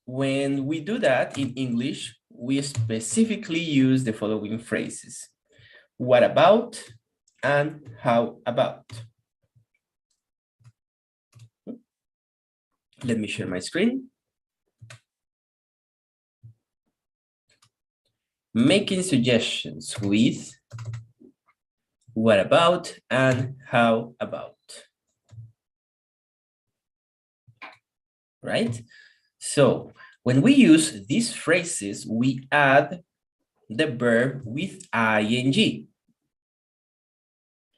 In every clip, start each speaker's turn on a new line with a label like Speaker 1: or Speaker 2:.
Speaker 1: When we do that in English, we specifically use the following phrases. What about and how about? Let me share my screen. Making suggestions with what about and how about. Right? So when we use these phrases, we add the verb with ing.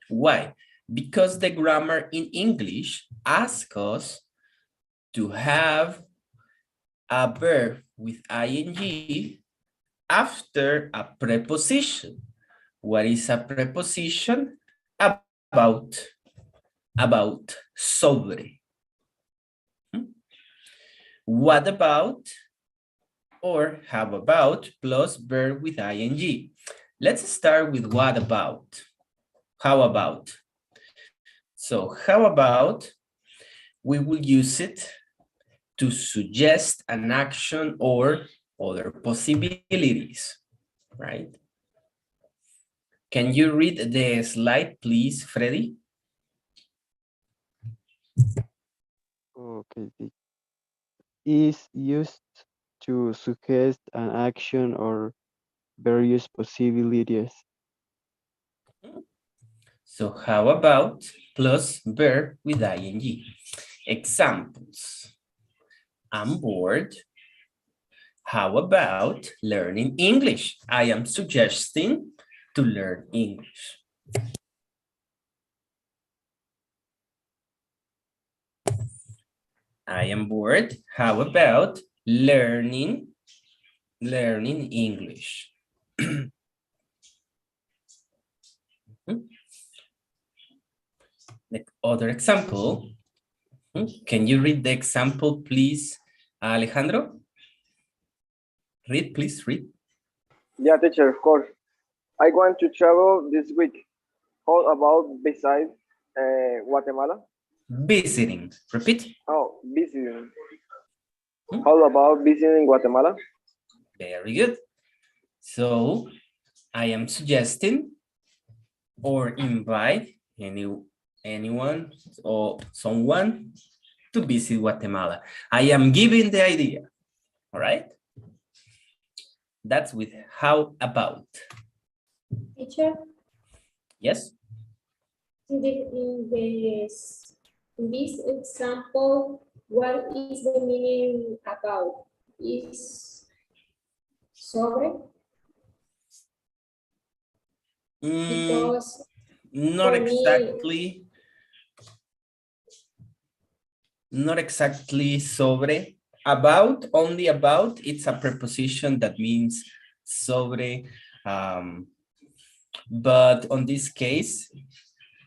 Speaker 1: Why? Because the grammar in English asks us to have a verb with ing after a preposition. What is a preposition? About, sobre. What about or how about plus verb with ing. Let's start with what about. How about? So how about we will use it to suggest an action or other possibilities, right? Can you read the slide, please, Freddy?
Speaker 2: Okay. Is used to suggest an action or various possibilities.
Speaker 1: So how about plus verb with ing. Examples. I'm bored. How about learning English? I am suggesting to learn English. I am bored. How about learning English? The other example. Can you read the example, please, Alejandro? Read, please, read.
Speaker 3: Yeah, teacher, of course. I want to travel this week. How about beside Guatemala?
Speaker 1: Visiting. Repeat.
Speaker 3: Oh, visiting. How about visiting Guatemala?
Speaker 1: Very good. So I am suggesting or invite anyone or someone to visit Guatemala. I am giving the idea. All right. That's with how about.
Speaker 4: Teacher,
Speaker 1: Yes.
Speaker 4: in this example, what is the meaning about? Is sobre? Because
Speaker 1: Not
Speaker 4: for me,
Speaker 1: exactly. Not exactly sobre. About, only about, it's a preposition that means sobre. But on this case,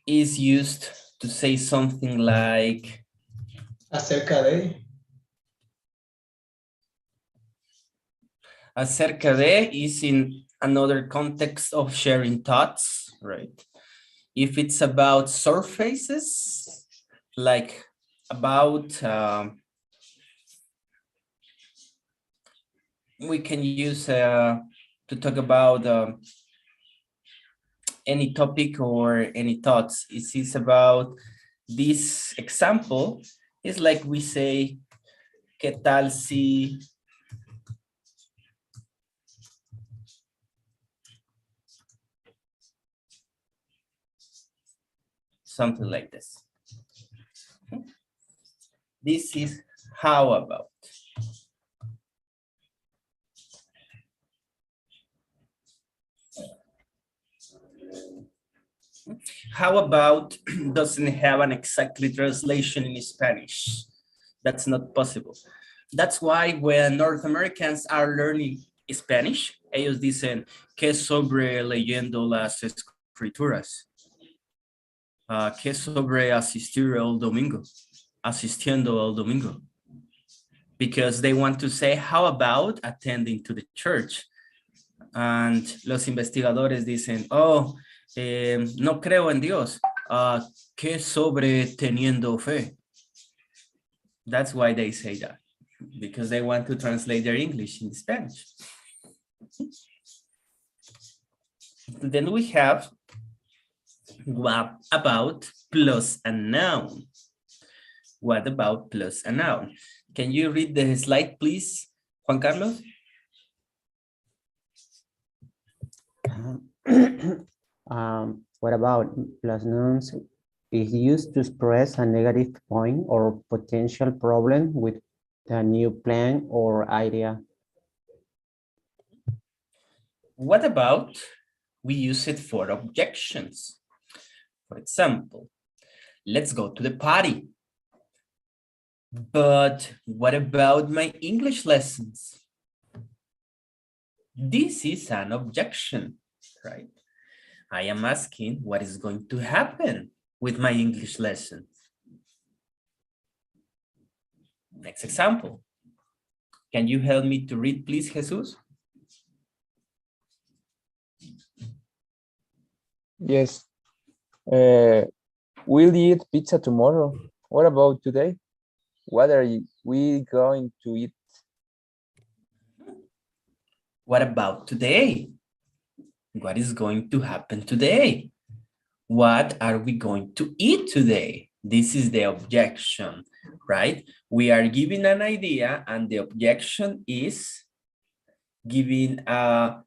Speaker 1: is used to say something like
Speaker 5: Acerca de.
Speaker 1: Acerca de is in another context of sharing thoughts, right? If it's about surfaces, like about, we can use to talk about any topic or any thoughts. It is about this example. It's like we say, ¿qué tal si? Something like this. This is how about. How about doesn't have an exactly translation in Spanish. That's not possible. That's why when North Americans are learning Spanish, ellos dicen, ¿qué sobre leyendo las escrituras? ¿Qué sobre asistir el domingo? Asistiendo el domingo. Because they want to say, how about attending to the church? And los investigadores dicen, oh, no creo en Dios. ¿Qué sobre teniendo fe? That's why they say that. because they want to translate their English in Spanish. Then we have what about plus a noun? What about plus a noun? Can you read the slide, please, Juan Carlos?
Speaker 6: What about plus nouns is used to express a negative point or potential problem with a new plan or idea.
Speaker 1: What about we use it for objections? For example, let's go to the party. But what about my English lessons? This is an objection, right? I am asking what is going to happen with my English lessons. Next example. Can you help me to read, please, Jesus?
Speaker 7: Yes. We'll eat pizza tomorrow. What about today? What are we going to eat?
Speaker 1: What about today? What is going to happen today? What are we going to eat today? This is the objection, right? We are giving an idea and the objection is giving a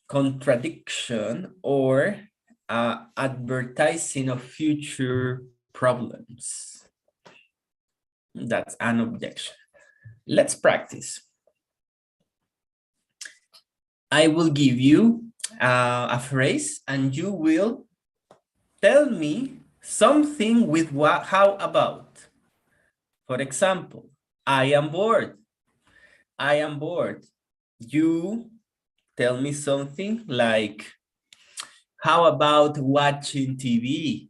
Speaker 1: contradiction or advertising of future problems. That's an objection. Let's practice. I will give you a phrase and you will tell me something with what, how about. For example, I am bored. I am bored. You tell me something like, how about watching TV?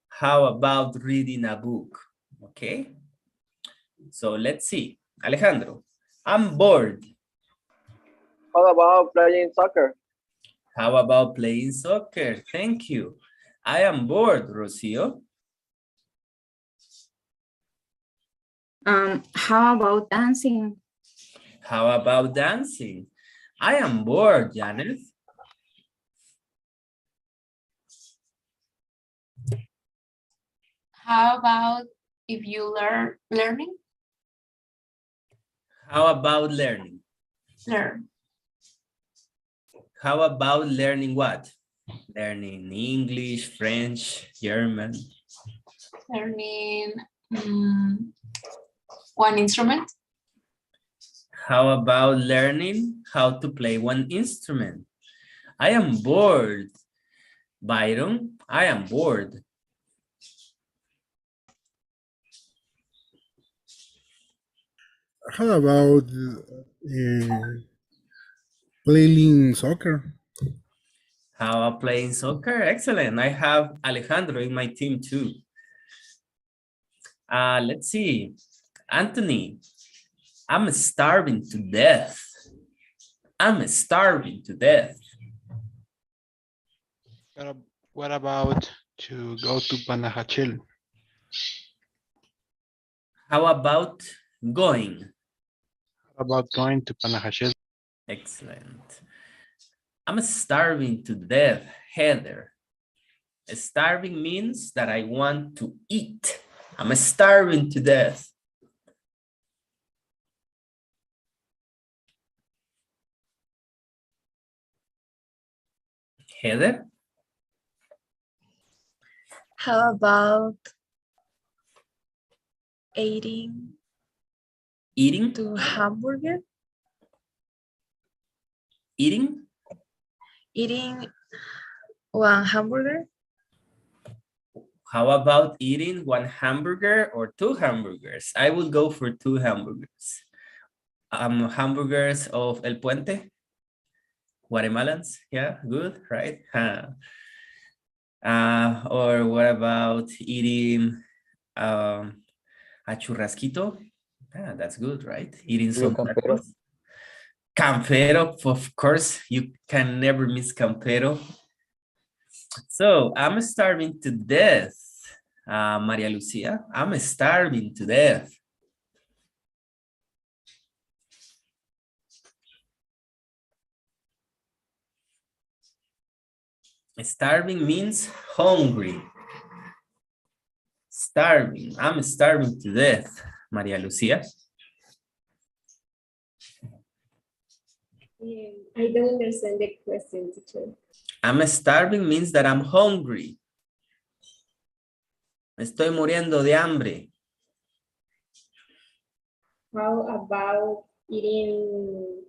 Speaker 1: How about reading a book? Okay. So let's see. Alejandro, I'm bored.
Speaker 3: How about playing soccer?
Speaker 1: How about playing soccer? Thank you. I am bored, Rocio.
Speaker 8: How about dancing?
Speaker 1: How about dancing? I am bored, Janet.
Speaker 8: How about if you learning?
Speaker 1: How about learning?
Speaker 8: Learn.
Speaker 1: How about learning what? Learning English, French, German.
Speaker 8: Learning one instrument.
Speaker 1: How about learning how to play one instrument? I am bored. Byron, I am bored.
Speaker 9: How about playing soccer?
Speaker 1: How about playing soccer? Excellent. I have Alejandro in my team too. Let's see. Anthony, I'm starving to death. I'm starving to death.
Speaker 10: What about to go to Panajachel?
Speaker 1: How about going?
Speaker 10: How about going to Panajachel?
Speaker 1: Excellent. I'm starving to death, Heather. Starving means that I want to eat. I'm starving to death. Heather?
Speaker 8: How about eating
Speaker 1: Eating?
Speaker 8: to hamburger?
Speaker 1: Eating?
Speaker 8: Eating one hamburger?
Speaker 1: How about eating one hamburger or two hamburgers? I would go for two hamburgers. Hamburgers of El Puente, Guatemalans. Yeah, good, right? Or what about eating a churrasquito? That's good, right? Eating some
Speaker 7: Campero.
Speaker 1: tacos. Campero, of course, you can never miss Campero. So I'm starving to death. Maria Lucia, I'm starving to death. Starving means hungry. Starving. I'm starving to death, Maria Lucia.
Speaker 4: I don't understand the question, teacher.
Speaker 1: I'm starving means that I'm hungry. Me estoy muriendo de hambre.
Speaker 4: How about eating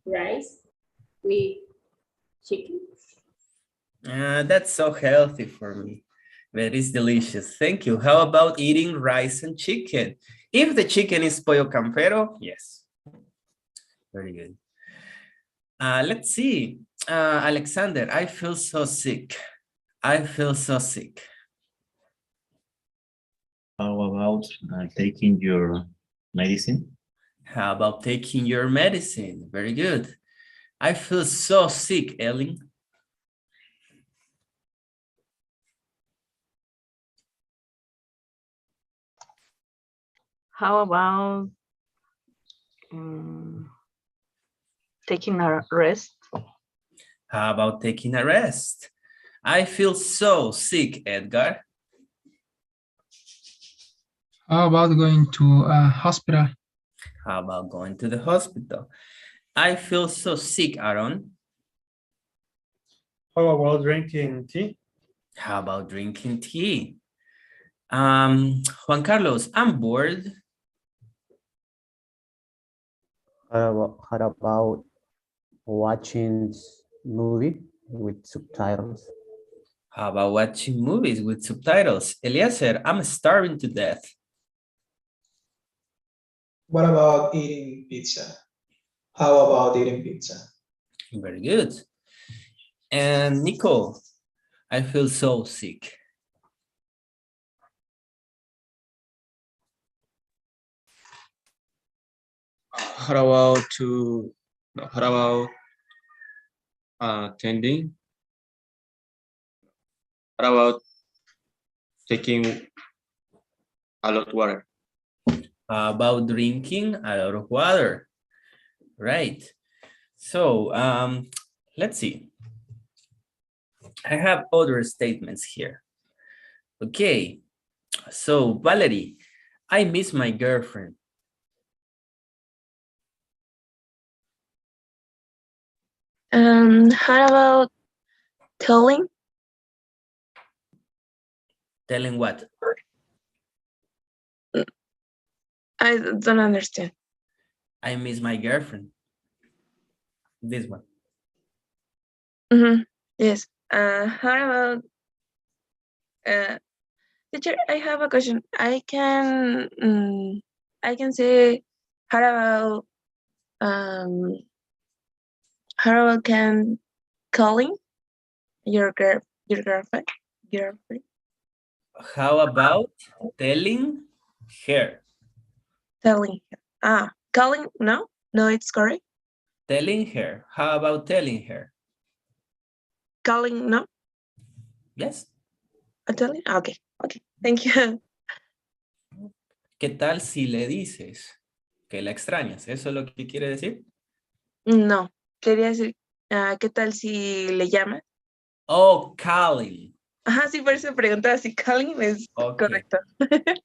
Speaker 4: rice with chicken?
Speaker 1: That's so healthy for me. That is delicious. Thank you. How about eating rice and chicken? If the chicken is pollo campero, yes. Very good. Let's see. Alexander, I feel so sick. I feel so sick.
Speaker 11: How about taking your medicine?
Speaker 1: How about taking your medicine? Very good. I feel so sick, Ellen.
Speaker 12: How about taking a rest?
Speaker 1: How about taking a rest? I feel so sick, Edgar.
Speaker 13: How about going to a hospital?
Speaker 1: How about going to the hospital? I feel so sick, Aaron.
Speaker 14: How about drinking tea?
Speaker 1: How about drinking tea? Juan Carlos, I'm bored.
Speaker 6: How about watching movie with subtitles?
Speaker 1: How about watching movies with subtitles? Eliezer, I'm starving to death.
Speaker 5: What about eating pizza? How about eating pizza?
Speaker 1: Very good. And Nicole, I feel so sick.
Speaker 15: How about attending? How about taking a lot of water?
Speaker 1: How about drinking a lot of water? Right. So let's see. I have other statements here. Okay. So Valerie, I miss my girlfriend.
Speaker 8: How about telling?
Speaker 1: Telling what?
Speaker 8: I don't understand.
Speaker 1: I miss my girlfriend. This one.
Speaker 8: Yes. How about teacher? I have a question. I can say how about can calling your girlfriend?
Speaker 1: How about telling her?
Speaker 8: Telling her. Calling? No, it's correct.
Speaker 1: Telling her. How about telling her?
Speaker 8: Calling? No.
Speaker 1: Yes.
Speaker 8: Telling? Okay. Thank you.
Speaker 1: ¿Qué tal si le dices que la extrañas? ¿Eso es lo que quiere decir?
Speaker 8: No. Quería decir, ¿qué tal si le llamas?
Speaker 1: Oh, calling.
Speaker 8: Ajá, sí, por eso preguntaba si calling es correcto.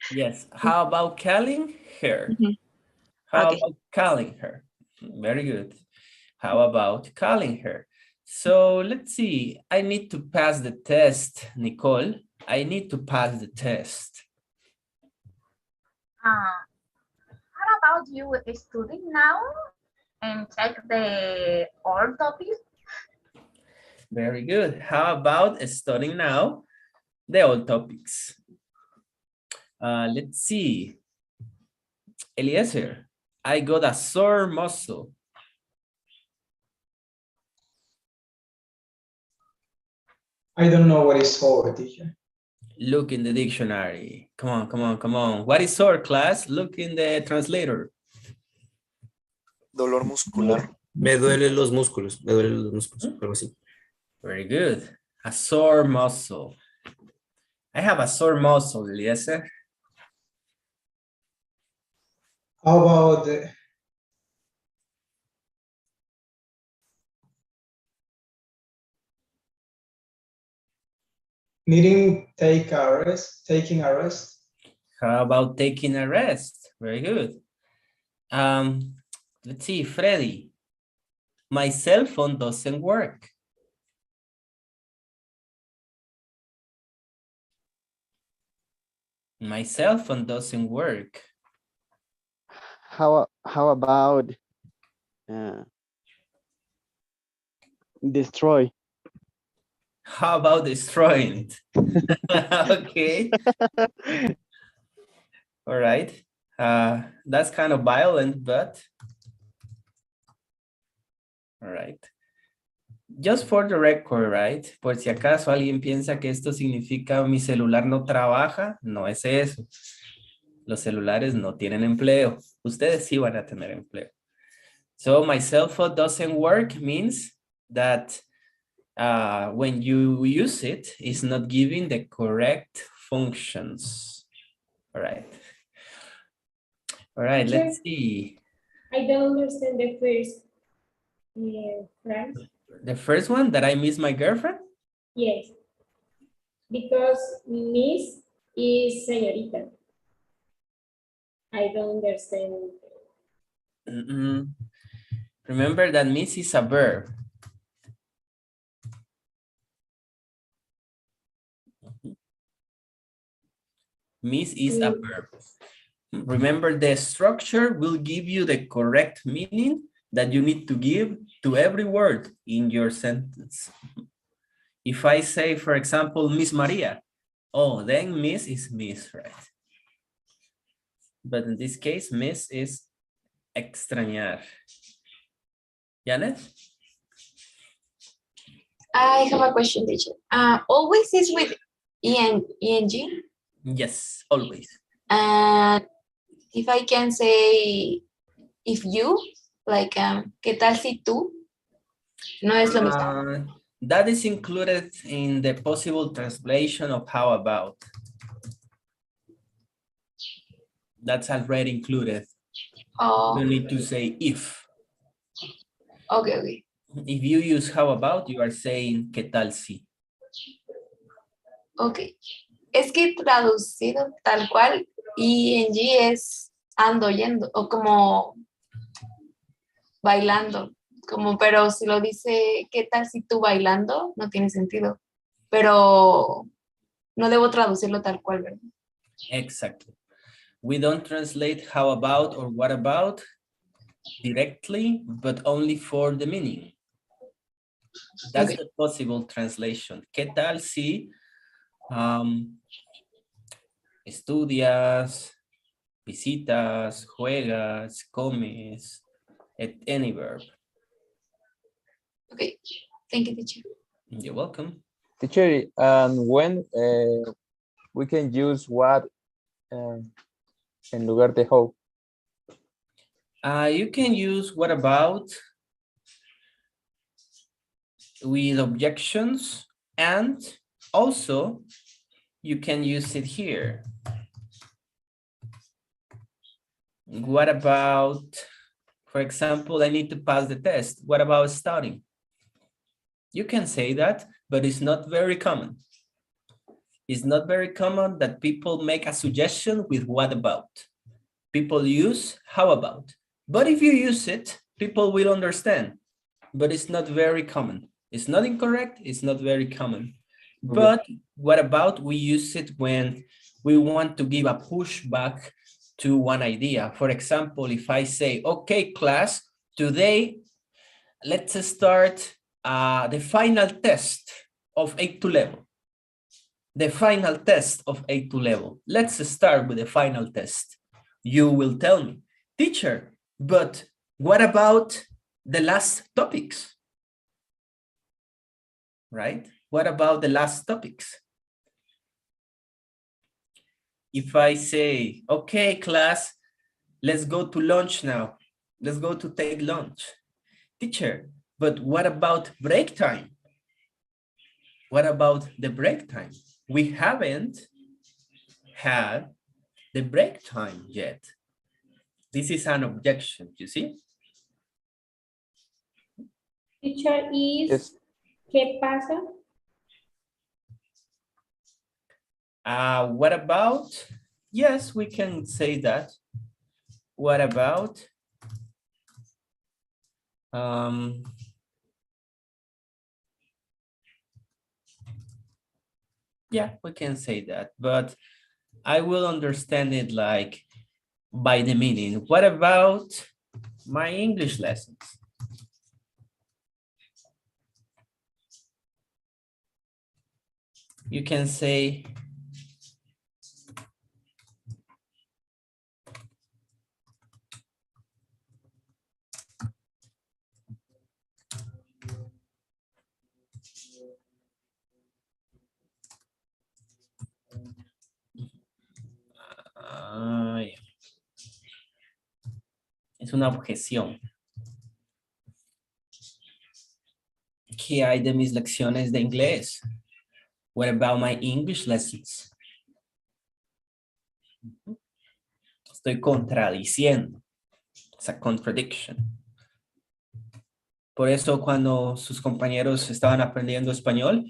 Speaker 1: Yes. How about calling her? How about calling her? Very good. How about calling her? So let's see. I need to pass the test, Nicole. I need to pass the test.
Speaker 16: How about you studying now and check the old topics?
Speaker 1: Very good. How about studying now the old topics? Let's see. Eliezer, I got a sore muscle.
Speaker 5: I don't know what is sore, teacher.
Speaker 1: Look in the dictionary. Come on, come on, come on. What is sore, class? Look in the translator.
Speaker 17: Dolor muscular.
Speaker 15: Me duelen los músculos, algo así.
Speaker 1: Very good. A sore muscle. I have a sore muscle, Eliezer.
Speaker 5: How about Needing take a rest, taking a rest.
Speaker 1: How about taking a rest? Very good. Let's see, Freddy. My cell phone doesn't work. My cell phone doesn't work.
Speaker 2: How about destroy?
Speaker 1: How about destroying it? Okay. All right. That's kind of violent, but all right. Just for the record, right? Por si acaso alguien piensa que esto significa mi celular no trabaja, no es eso. Los celulares no tienen empleo. Ustedes sí van a tener empleo. So my cell phone doesn't work means that when you use it, it's not giving the correct functions. All right. All right,
Speaker 4: Teacher,
Speaker 1: let's see.
Speaker 4: I don't understand the first phrase.
Speaker 1: The first one, that I miss my girlfriend?
Speaker 4: Yes, because Miss is señorita. I don't understand.
Speaker 1: Remember that miss is a verb. Miss is a verb. Remember, the structure will give you the correct meaning that you need to give to every word in your sentence. If I say, for example, Miss Maria, oh, then Miss is Miss, right? But in this case, Miss is extrañar. Janet?
Speaker 8: I have a question, teacher. Always is with eng.
Speaker 1: Yes, always.
Speaker 8: And if I can say if you, like, ¿qué tal si tú? No es lo mismo.
Speaker 1: That is included in the possible translation of how about. That's already included.
Speaker 8: Oh.
Speaker 1: You need to say if.
Speaker 8: Okay, okay.
Speaker 1: If you use how about, you are saying ¿qué tal si?
Speaker 8: Ok. Es que traducido tal cual, ing es ando yendo, o como bailando, como, pero si lo dice, ¿qué tal si tú bailando? No tiene sentido, pero no debo traducirlo tal cual, ¿verdad?
Speaker 1: Exactly. We don't translate how about or what about directly, but only for the meaning. That's the possible translation. ¿Qué tal si estudias, visitas, juegas, comes, any verb?
Speaker 8: Okay, thank you, teacher.
Speaker 1: You're welcome.
Speaker 7: Teacher, and when we can use what en lugar de how?
Speaker 1: You can use what about with objections, and also you can use it here. What about, for example, I need to pass the test. What about studying? You can say that, but it's not very common. It's not very common that people make a suggestion with what about. People use how about. But if you use it, people will understand. But it's not very common. It's not incorrect, it's not very common. Okay. But what about we use it when we want to give a pushback to one idea? For example, if I say, okay, class, today, let's start the final test of A2 level. The final test of A2 level. Let's start with the final test. You will tell me, teacher, but what about the last topics? Right? What about the last topics? If I say, okay, class, let's go to lunch now. Let's go to take lunch. Teacher, but what about break time? What about the break time? We haven't had the break time yet. This is an objection, you see?
Speaker 4: Teacher is, ¿qué pasa?
Speaker 1: What about? Yes, we can say that. What about? Yeah, we can say that, but I will understand it like by the meaning. What about my English lessons? You can say, es una objeción. ¿Qué hay de mis lecciones de inglés? What about my English lessons? Estoy contradiciendo. It's a contradiction. Por eso cuando sus compañeros estaban aprendiendo español,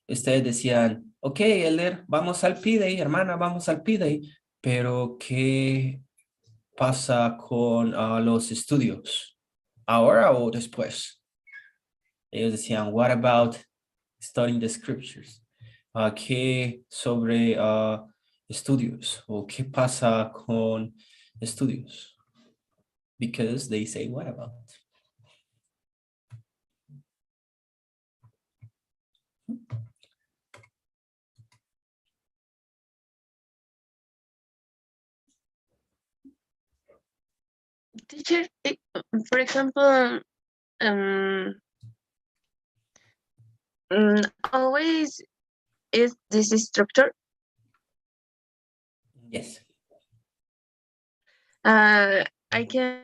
Speaker 1: ustedes decían, ok, Elder, vamos al P-Day, hermana, vamos al P-Day. Pero, ¿qué pasa con los estudios? ¿Ahora o después? Ellos decían, what about studying the scriptures? ¿Qué sobre estudios? ¿O qué pasa con estudios? Because they say, what about?
Speaker 12: Teacher, for example, always is this structure?
Speaker 1: Yes.
Speaker 12: I can,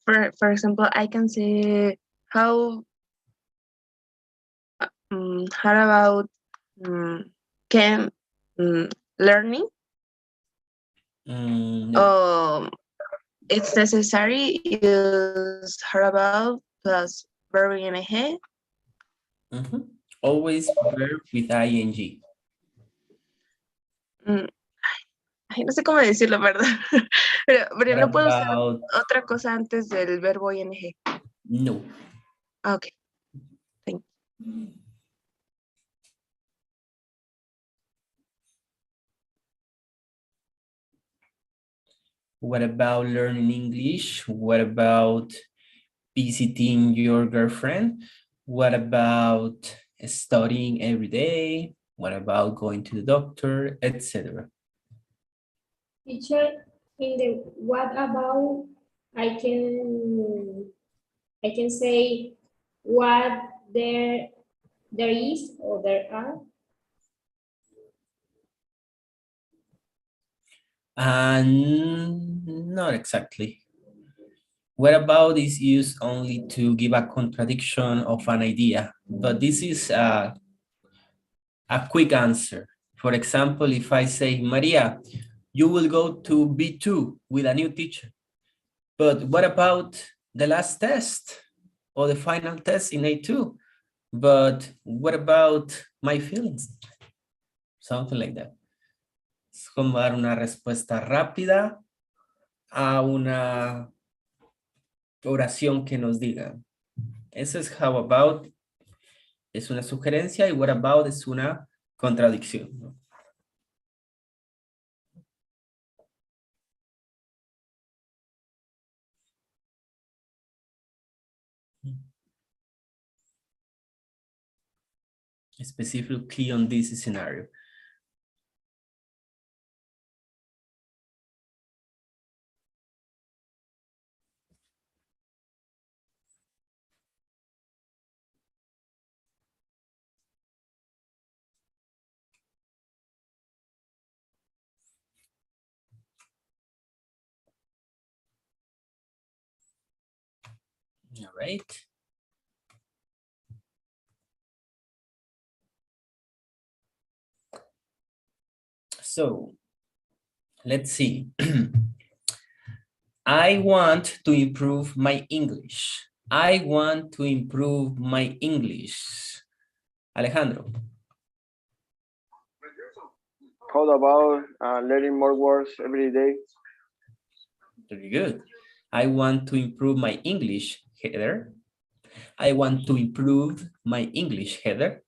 Speaker 12: for example, I can say how about can learning?
Speaker 1: No.
Speaker 12: It's necessary use how about plus verb ing.
Speaker 1: Always verb with ing.
Speaker 12: Ay, no sé cómo decirlo, ¿verdad? pero
Speaker 1: What
Speaker 12: no puedo usar
Speaker 1: about-
Speaker 12: otra cosa antes del verbo ing.
Speaker 1: No.
Speaker 12: Okay. Thank you.
Speaker 1: What about learning English? What about visiting your girlfriend? What about studying every day? What about going to the doctor, etc.?
Speaker 4: Teacher, in the what about I can say what there is or there are.
Speaker 1: Not exactly. What about is used only to give a contradiction of an idea, but this is a quick answer. For example, if I say, Maria, you will go to B2 with a new teacher, but what about the last test or the final test in A2? But what about my feelings? Something like that. Es como dar una respuesta rápida a una oración que nos diga. Eso es how about, es una sugerencia, y what about es una contradicción, ¿no? Specifically on this scenario. All right. So, let's see. I want to improve my English. I want to improve my English. Alejandro.
Speaker 3: How about learning more words every day?
Speaker 1: Very good. I want to improve my English, Heather. I want to improve my English, Heather.